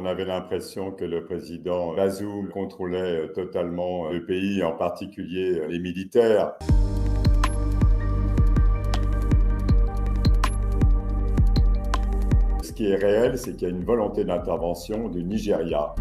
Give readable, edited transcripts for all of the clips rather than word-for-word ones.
avait l'impression que le président Bazoum contrôlait totalement le pays, en particulier les militaires. Ce qui est réel, c'est qu'il y a une volonté d'intervention du Nigeria.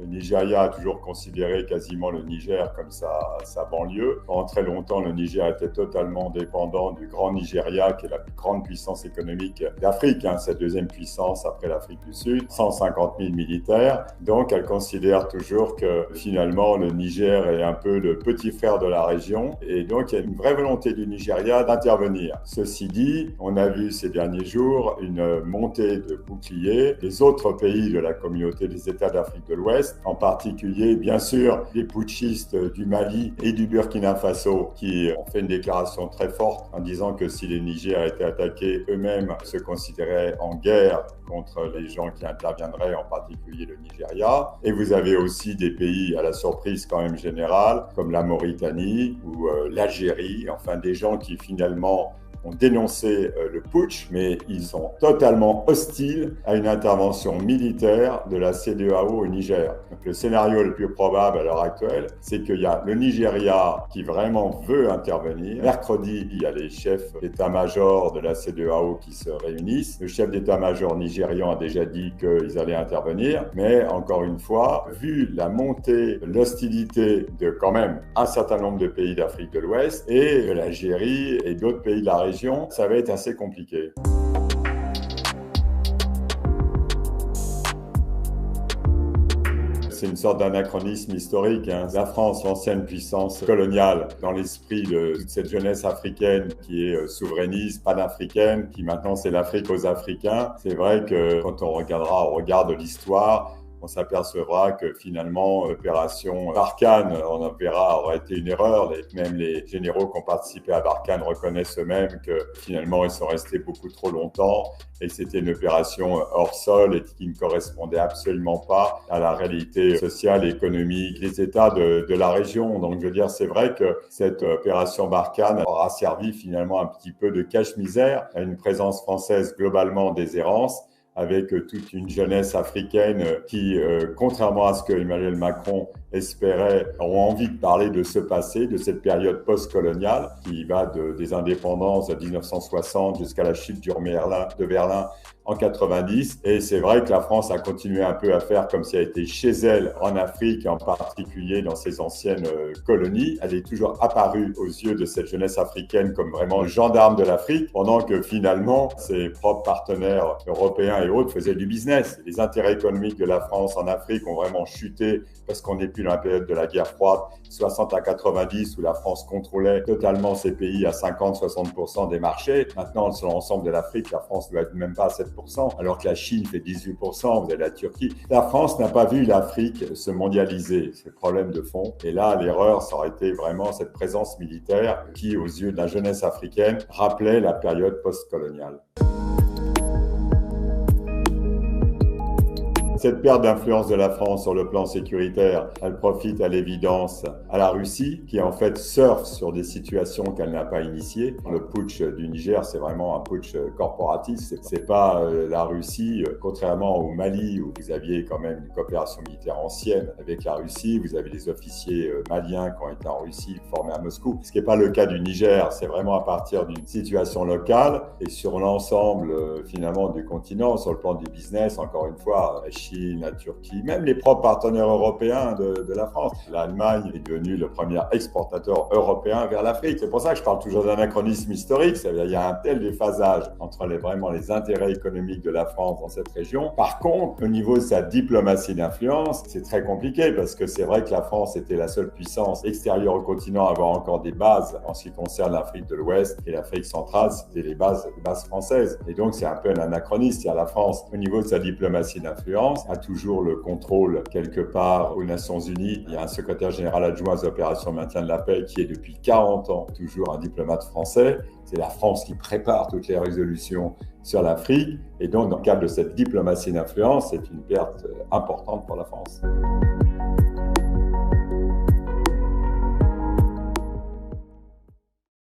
Le Nigeria a toujours considéré quasiment le Niger comme sa banlieue. Pendant très longtemps, le Niger était totalement dépendant du Grand Nigeria, qui est la plus grande puissance économique d'Afrique, sa deuxième puissance après l'Afrique du Sud, 150 000 militaires. Donc, elle considère toujours que finalement, le Niger est un peu le petit frère de la région. Et donc, il y a une vraie volonté du Nigeria d'intervenir. Ceci dit, on a vu ces derniers jours une montée de boucliers des autres pays de la communauté des États d'Afrique de l'Ouest, en particulier, bien sûr, les putschistes du Mali et du Burkina Faso qui ont fait une déclaration très forte en disant que si les Niger étaient attaqués, eux-mêmes se considéraient en guerre contre les gens qui interviendraient, en particulier le Nigeria. Et vous avez aussi des pays à la surprise quand même générale, comme la Mauritanie ou l'Algérie, enfin des gens qui finalement ont dénoncé le putsch, mais ils sont totalement hostiles à une intervention militaire de la CEDEAO au Niger. Donc, le scénario le plus probable à l'heure actuelle, c'est qu'il y a le Nigeria qui vraiment veut intervenir. Mercredi, il y a les chefs d'état-major de la CEDEAO qui se réunissent. Le chef d'état-major nigérian a déjà dit qu'ils allaient intervenir, mais encore une fois, vu la montée de l'hostilité de quand même un certain nombre de pays d'Afrique de l'Ouest et de l'Algérie et d'autres pays de la région, ça va être assez compliqué. C'est une sorte d'anachronisme historique. La France, l'ancienne puissance coloniale, dans l'esprit de toute cette jeunesse africaine qui est souverainiste, panafricaine, qui maintenant c'est l'Afrique aux Africains. C'est vrai que quand on regardera au regard de l'histoire, on s'apercevra que finalement, l'opération Barkhane, on verra, aurait été une erreur. Même les généraux qui ont participé à Barkhane reconnaissent eux-mêmes que finalement, ils sont restés beaucoup trop longtemps et c'était une opération hors sol et qui ne correspondait absolument pas à la réalité sociale et économique des États de la région. Donc, je veux dire, c'est vrai que cette opération Barkhane aura servi finalement un petit peu de cache-misère à une présence française globalement en déshérence, avec toute une jeunesse africaine qui, contrairement à ce que Emmanuel Macron espérait, ont envie de parler de ce passé, de cette période post-coloniale qui va des indépendances de 1960 jusqu'à la chute de Berlin en 90. Et c'est vrai que la France a continué un peu à faire comme si elle était chez elle en Afrique, en particulier dans ses anciennes colonies. Elle est toujours apparue aux yeux de cette jeunesse africaine comme vraiment le gendarme de l'Afrique, pendant que finalement, ses propres partenaires européens et autres faisaient du business. Les intérêts économiques de la France en Afrique ont vraiment chuté parce qu'on n'est plus dans la période de la guerre froide, 60 à 90, où la France contrôlait totalement ces pays à 50-60% des marchés. Maintenant, sur l'ensemble de l'Afrique, la France ne doit être même pas à 7%, alors que la Chine fait 18%, vous avez la Turquie. La France n'a pas vu l'Afrique se mondialiser, c'est le problème de fond. Et là, l'erreur, ça aurait été vraiment cette présence militaire qui, aux yeux de la jeunesse africaine, rappelait la période post-coloniale. Cette perte d'influence de la France sur le plan sécuritaire, elle profite à l'évidence à la Russie, qui en fait surfe sur des situations qu'elle n'a pas initiées. Le putsch du Niger, c'est vraiment un putsch corporatiste. C'est pas la Russie, contrairement au Mali, où vous aviez quand même une coopération militaire ancienne avec la Russie. Vous avez des officiers maliens qui ont été en Russie formés à Moscou. Ce qui n'est pas le cas du Niger, c'est vraiment à partir d'une situation locale et sur l'ensemble finalement du continent, sur le plan du business, encore une fois, la Chine, la Turquie, même les propres partenaires européens de la France. L'Allemagne est devenue le premier exportateur européen vers l'Afrique. C'est pour ça que je parle toujours d'anachronisme historique. Il y a un tel déphasage entre vraiment les intérêts économiques de la France dans cette région. Par contre, au niveau de sa diplomatie d'influence, c'est très compliqué parce que c'est vrai que la France était la seule puissance extérieure au continent à avoir encore des bases en ce qui concerne l'Afrique de l'Ouest et l'Afrique centrale, c'était les bases françaises. Et donc, c'est un peu un anachronisme. C'est-à-dire la France, au niveau de sa diplomatie d'influence, a toujours le contrôle quelque part aux Nations Unies. Il y a un secrétaire général adjoint aux opérations de maintien de la paix qui est depuis 40 ans toujours un diplomate français. C'est la France qui prépare toutes les résolutions sur l'Afrique. Et donc, dans le cadre de cette diplomatie d'influence, c'est une perte importante pour la France.